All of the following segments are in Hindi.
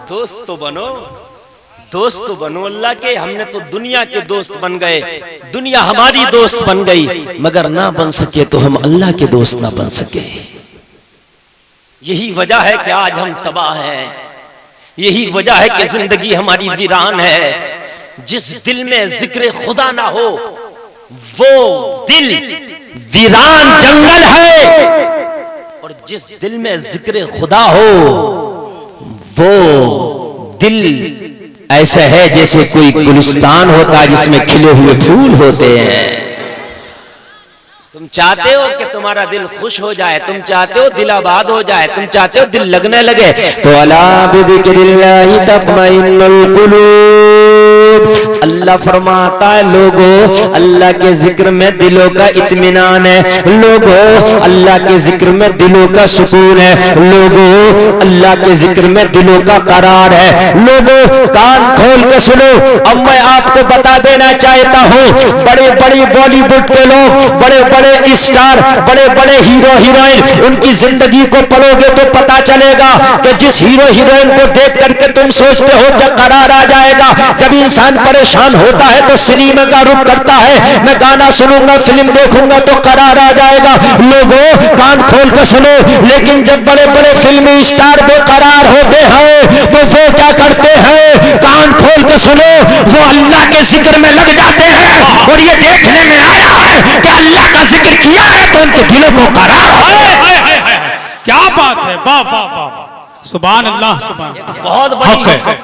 दोस्त तो बनो, दोस्त तो बनो अल्लाह के। हमने तो दुनिया के दोस्त बन गए, दुनिया हमारी दोस्त बन गई, मगर ना बन सके तो हम अल्लाह के दोस्त ना बन सके। यही वजह है कि आज हम तबाह हैं, यही वजह है कि जिंदगी हमारी वीरान है। जिस दिल में जिक्र खुदा ना हो वो दिल वीरान जंगल है, और जिस दिल में जिक्र खुदा हो वो दिल ऐसा है जैसे कोई गुलिस्तान होता है जिसमें खिले हुए फूल होते हैं। तुम चाहते हो कि तुम्हारा दिल खुश हो जाए, तुम चाहते हो दिल आबाद हो जाए, तुम चाहते हो दिल लगने लगे, तो अला बिज़िक्रिल्लाहि तत्मइन्नुल कुलूब। अल्लाह फरमाता है लोगों, अल्लाह के जिक्र में दिलों का इत्मीनान है। लोगों, अल्लाह के जिक्र में दिलों का सुकून है। लोगों, अल्लाह के जिक्र में दिलों का करार है। लोगों, कान खोल के सुनो। अब मैं आपको बता देना चाहता हूँ, बड़े बड़े बॉलीवुड के लोग, बड़े बड़े स्टार, बड़े बड़े हीरो हीरोइन, उनकी जिंदगी को पढ़ोगे तो पता चलेगा कि जिस हीरो हीरोइन को देख करके तुम सोचते हो कि करार आ जाएगा, जब इंसान परेशान होता है तो सिनेमा का रुख करता है, मैं गाना सुनूंगा, फिल्म देखूंगा तो करार आ जाएगा। लोगों, कान खोल के सुनो। लेकिन जब बड़े बड़े फिल्मी स्टार बेकरार होते हैं तो वो क्या करते हैं? कान खोल के सुनो, वो अल्लाह के जिक्र में लग जाते हैं। और ये देखने में आया है कि अल्लाह का जिक्र किया है तो उनके दिलों को करार है। क्या बात है, वाह वाह वाह, सुभान अल्लाह, सुभान।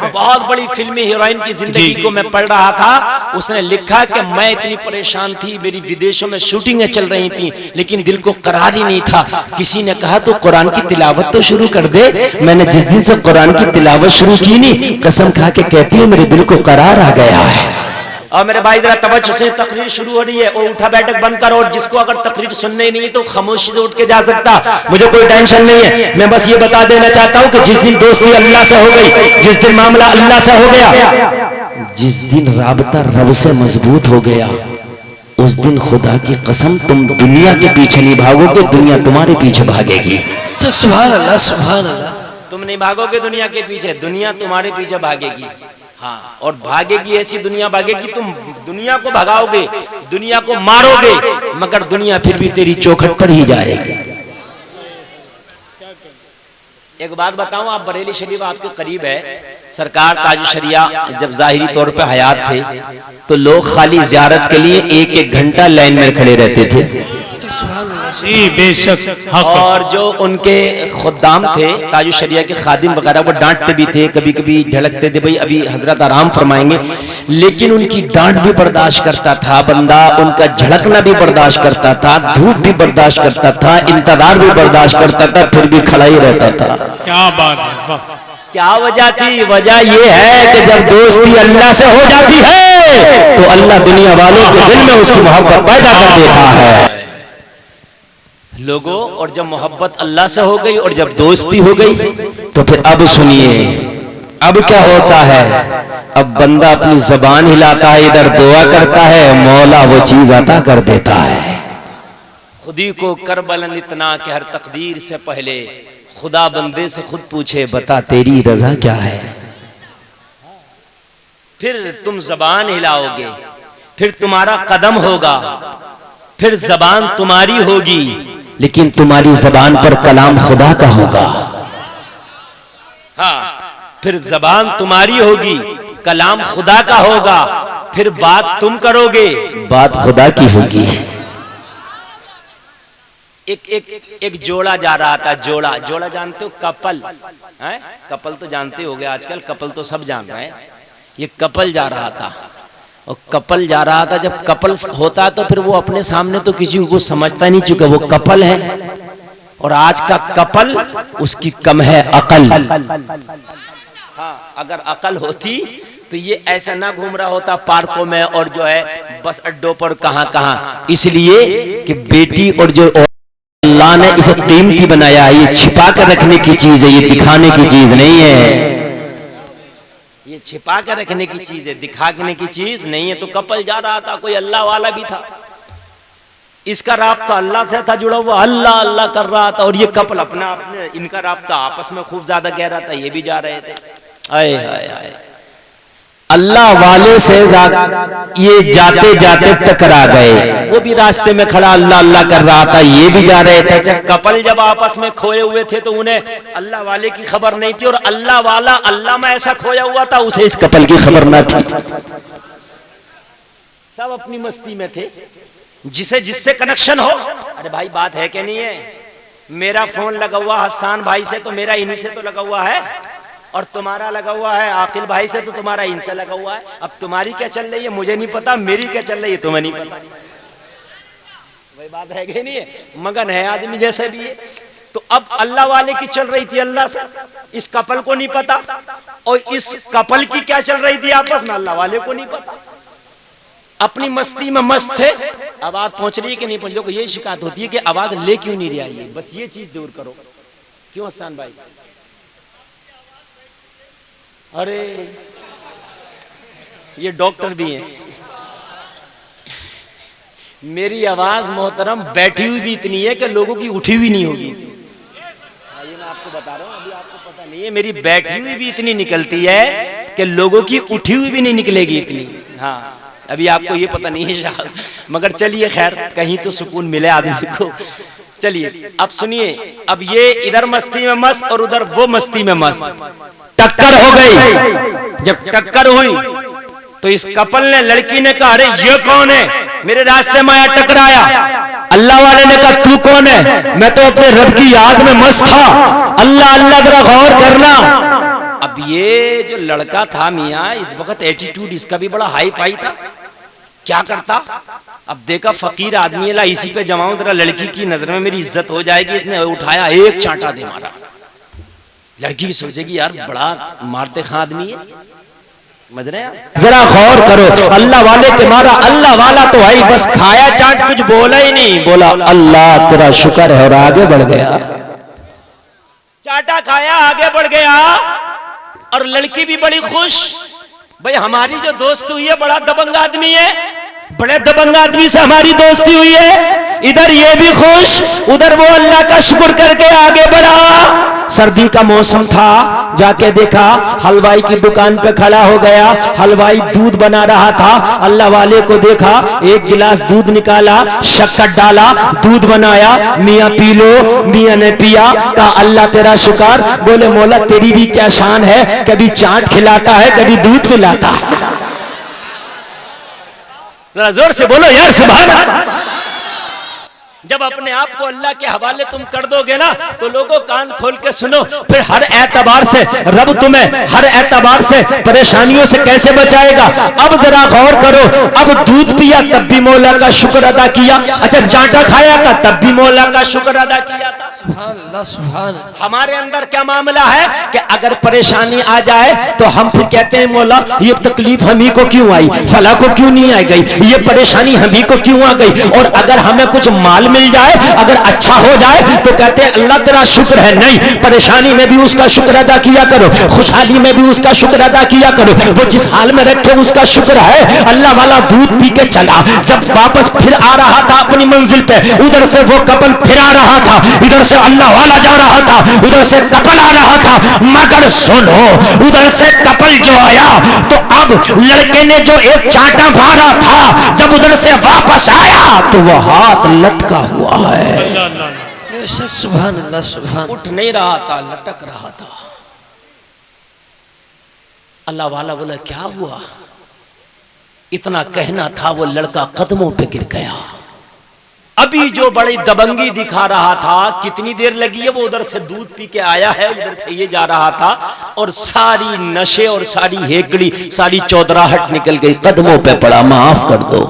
बहुत बड़ी फिल्मी हीरोइन की जिंदगी को मैं पढ़ रहा था। उसने लिखा कि मैं इतनी परेशान थी, मेरी विदेशों में शूटिंगें चल रही थी, लेकिन दिल को करार ही नहीं था। किसी ने कहा तो कुरान की तिलावत तो शुरू कर दे। मैंने जिस दिन से कुरान की तिलावत शुरू की नहीं, कसम खा के कहती हूँ मेरे दिल को करार आ गया है। और मेरे भाई जरा तवज्जो से, तकरीर शुरू हो रही है, वो उठा बैठक बंद करो। और जिसको अगर तकरीर सुननी नहीं है तो खामोशी से उठ के जा सकता, मुझे कोई टेंशन नहीं है। मैं बस ये बता देना चाहता हूं कि जिस दिन दोस्ती अल्लाह से हो गई, जिस दिन मामला अल्लाह से हो गया, जिस दिन राबता रब से मजबूत हो गया, उस दिन खुदा की कसम तुम दुनिया के पीछे नहीं भागोगे, दुनिया तुम्हारे पीछे भागेगी। सुभान अल्लाह, सुभान अल्लाह। तुम नहीं भागोगे दुनिया के पीछे, दुनिया तुम्हारे पीछे भागेगी। हाँ, और भागेगी, ऐसी दुनिया भागेगी, तुम दुनिया को भगाओगे, दुनिया को मारोगे, मगर दुनिया फिर भी तेरी चौखट पर ही जाएगी। एक बात बताऊं, आप बरेली शरीफ आपके करीब है। सरकार ताज शरिया जब जाहिरी तौर पे हयात थे तो लोग खाली ज़ियारत के लिए एक एक घंटा लाइन में खड़े रहते थे। बेशक। और जो उनके खुद्दाम थे ताज शरिया के खादिम वगैरह, वो डांटते भी थे, कभी कभी ढड़कते थे, भाई अभी हजरत आराम फरमाएंगे, लेकिन उनकी डांट भी बर्दाश्त करता था बंदा, उनका झड़कना भी बर्दाश्त करता था, धूप भी बर्दाश्त करता था, इंतजार भी बर्दाश्त करता था, फिर भी खड़ा ही रहता था। क्या बात है, वाह। क्या वजह थी? वजह यह है कि जब दोस्ती अल्लाह से हो जाती है तो अल्लाह दुनिया वालों के दिल में उसकी मोहब्बत पैदा कर देता है लोगों। और जब मोहब्बत अल्लाह से हो गई और जब दोस्ती हो गई तो फिर अब सुनिए, अब क्या होता है? अब बंदा अपनी जबान हिलाता है, इधर दुआ करता है, मौला वो चीज अता कर देता है। खुदी को कर बुलंद इतना कि हर तकदीर से पहले खुदा बंदे से खुद पूछे, बता तेरी रजा क्या है? फिर तुम जबान हिलाओगे, फिर तुम्हारा कदम होगा, फिर जबान तुम्हारी होगी, लेकिन तुम्हारी जबान पर कलाम खुदा का होगा। हाँ, फिर जबान तुम्हारी होगी, कलाम खुदा का होगा, फिर बात तुम करोगे, बात खुदा की होगी। एक जोड़ा जा रहा था, जोड़ा जानते हो? कपल है, कपल तो जानते होगे, आजकल कपल तो सब जान रहे हैं। ये कपल जा रहा था, और कपल जा रहा था, जब कपल होता तो फिर वो अपने सामने तो किसी को कुछ समझता नहीं, चुका वो कपल है। और आज का कपल, उसकी कम है अकल। हाँ, अगर अकल होती तो ये ऐसा ना घूम रहा होता पार्कों में और जो है बस अड्डों पर कहां। इसलिए कि बेटी और जो अल्लाह ने इसे कीमती बनाया है, ये छिपा कर रखने की चीज है, ये दिखाने की चीज नहीं है। ये छिपा कर रखने की चीज है, दिखाने की चीज नहीं है। तो कपल जा रहा था, कोई अल्लाह वाला भी था, इसका राब्ता अल्लाह से था जुड़ा हुआ, अल्लाह अल्लाह कर रहा था, और ये कपल अपने इनका राब्ता आपस में खूब ज्यादा गहरा था, ये भी जा रहे थे। आए आए आए अल्लाह वाले से ये जाते जाते टकरा गए। वो भी रास्ते में खड़ा अल्लाह अल्लाह कर रहा था, ये भी जा रहे थे। कपल जब आपस में खोए हुए थे तो उन्हें अल्लाह वाले की खबर नहीं थी, और अल्लाह वाला अल्लाह में ऐसा खोया हुआ था उसे इस कपल की खबर ना थी। सब अपनी मस्ती में थे। जिसे जिससे कनेक्शन हो, अरे भाई बात है कि नहीं है, मेरा फोन लगा हुआ हसन भाई से तो मेरा इन्हीं से तो लगा हुआ है, और तुम्हारा लगा हुआ है आकिल भाई से तो तुम्हारा इनसे लगा हुआ है। अब तुम्हारी क्या चल रही है मुझे नहीं पता, मेरी क्या चल रही है तुम्हें नहीं पता। वही बात है कि नहीं है, मगन है आदमी जैसे भी है। तो अब अल्लाह वाले की चल रही थी अल्लाह से, इस कपल को नहीं पता, और इस कपल की क्या चल रही थी आपस में अल्लाह वाले को नहीं पता। अपनी मस्ती में मस्त थे। आवाज पहुंच रही है कि नहीं पहुंच रही, ये शिकायत होती है कि आवाज ले क्यों नहीं रही है, बस ये चीज दूर करो। क्यों हसन भाई? अरे ये डॉक्टर भी हैं। मेरी आवाज मोहतरम बैठी हुई भी इतनी है कि लोगों की उठी हुई नहीं होगी। ये मैं आपको बता रहा हूं, अभी आपको पता नहीं है, मेरी बैठी हुई भी इतनी निकलती है कि लोगों की उठी हुई भी नहीं निकलेगी इतनी। हाँ अभी आपको ये पता नहीं है शायद, मगर चलिए खैर कहीं तो सुकून मिले आदमी को। चलिए अब सुनिए, अब ये इधर मस्ती में मस्त और उधर वो मस्ती में मस्त। टक्कर हो गई। जब टक्कर हुई तो इस कपल ने, लड़की ने कहा अरे ये कौन है मेरे रास्ते में आया टकराया। अल्लाह वाले ने कहा तू कौन है? मैं तो अपने रब की याद में मस्त था। अल्लाह अल्लाह जरा गौर करना। अब ये जो लड़का था मियाँ, इस वक्त एटीट्यूड इसका भी बड़ा हाई फाई था। क्या करता? अब देखा फकीर आदमी है, इसी पे जमाऊं जरा, लड़की की नजर में मेरी इज्जत हो जाएगी। इसने उठाया, एक चांटा दे मारा। लड़की सोचेगी यार बड़ा मारते खां आदमी है, समझ रहे हैं? जरा गौर करो, अल्लाह वाले के मारा। अल्लाह वाला तो आई बस खाया चाट, कुछ बोला ही नहीं। बोला अल्लाह तेरा शुक्र है, और आगे बढ़ गया। चाटा खाया, आगे बढ़ गया, और लड़की भी बड़ी खुश। भाई हमारी जो दोस्त हुई है बड़ा दबंग आदमी है, बड़े दबंग आदमी से हमारी दोस्ती हुई है। इधर ये भी खुश, उधर वो अल्लाह का शुक्र करके आगे बढ़ा। सर्दी का मौसम था, जाके देखा हलवाई की दुकान पे खड़ा हो गया। हलवाई दूध बना रहा था। अल्लाह वाले को देखा, एक गिलास दूध निकाला, शक्कर डाला, दूध बनाया। मियाँ पी लो। मियाँ ने पिया, कहा अल्लाह तेरा शुक्र। बोले मौला तेरी भी क्या शान है, कभी चाट खिलाता है कभी दूध पिलाता है। जरा जोर से बोलो यार सुभान अल्लाह। जब अपने आप को अल्लाह के हवाले तुम कर दोगे ना, तो लोगों कान खोल के सुनो, फिर हर एतबार से रब तुम्हें हर एतबार से परेशानियों से कैसे बचाएगा। अब जरा गौर करो, अब दूध पिया तब भी मौला का शुक्र अदा किया। अच्छा चाटा खाया था तब भी मौला का शुक्र अदा किया था। सुभान अल्लाह सुभान अल्लाह। हमारे अंदर क्या मामला है कि अगर परेशानी आ जाए तो हम फिर कहते हैं मौला ये तकलीफ हमी को क्यों आई, फला को क्यों नहीं आ गई, ये परेशानी हमी को क्यों आ गई। और अगर हमें कुछ माल मिल जाए, अगर अच्छा हो जाए, तो कहते हैं अल्लाह तेरा शुक्र है। नहीं, परेशानी में भी उसका शुक्र अदा किया करो, खुशहाली में भी उसका शुक्र अदा किया करो। वो जिस हाल में रखे उसका शुक्र है। अल्लाह वाला दूध पी के चला, जब वापस फिर आ रहा था अपनी मंजिल पे, उधर से वो कपल फिर आ रहा था, इधर से अल्लाह वाला जा रहा था, उधर से कपल आ रहा था। मगर सुनो, उधर से कपल जो आया तो अब लड़के ने जो एक चांटा मारा था, जब उधर से वापस आया तो वो हाथ लटका हुआ है। बेशक सुभान अल्लाह सुभान। उठ नहीं रहा था, लटक रहा था। अल्लाह वाला बोला क्या हुआ? इतना कहना था, वो लड़का कदमों पे गिर गया। अभी जो बड़ी दबंगी दिखा रहा था, कितनी देर लगी है, वो उधर से दूध पी के आया है, इधर से ये जा रहा था, और सारी नशे और सारी हेकड़ी, सारी चौधराहट निकल गई, कदमों पे पड़ा, माफ कर दो।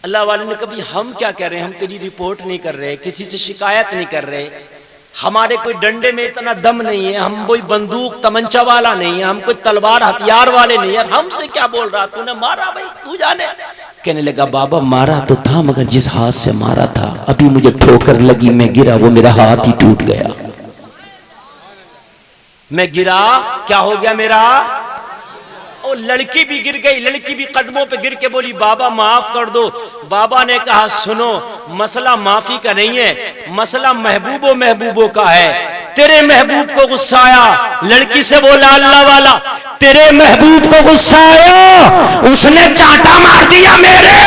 अल्लाह वाले ने कभी हम क्या कह रहे हैं, हम तेरी रिपोर्ट नहीं कर रहे, किसी से शिकायत नहीं कर रहे, हमारे कोई डंडे में इतना दम नहीं है, हम कोई बंदूक तमंचा वाला नहीं है, हम कोई तलवार हथियार वाले नहीं है, हमसे क्या बोल रहा, तूने मारा भाई तू जाने। कहने लगा बाबा मारा तो था, मगर जिस हाथ से मारा था, अभी मुझे ठोकर लगी, मैं गिरा, वो मेरा हाथ ही टूट गया। मैं गिरा, क्या हो गया मेरा? और लड़की भी गिर गई, लड़की भी कदमों पे गिर के बोली बाबा माफ कर दो। बाबा ने कहा सुनो, मसला माफी का नहीं है, मसला महबूबों का है। तेरे महबूब को गुस्सा आया, लड़की से बोला अल्लाह वाला, तेरे महबूब को गुस्सा आया, उसने चांटा मार दिया मेरे,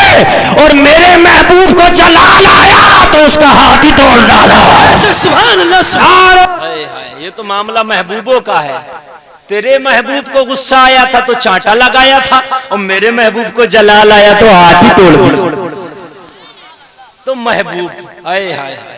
और मेरे महबूब को जलाल आया तो उसका हाथ ही तोड़ डाला। सुभान अल्लाह, सुभान अल्लाह। ये तो मामला महबूबों का है। तेरे महबूब को गुस्सा आया था तो चांटा लगाया था, और मेरे महबूब को जलाल आया तो हाथ ही तोड़ दिया। तो महबूब, हाय हाय हाय,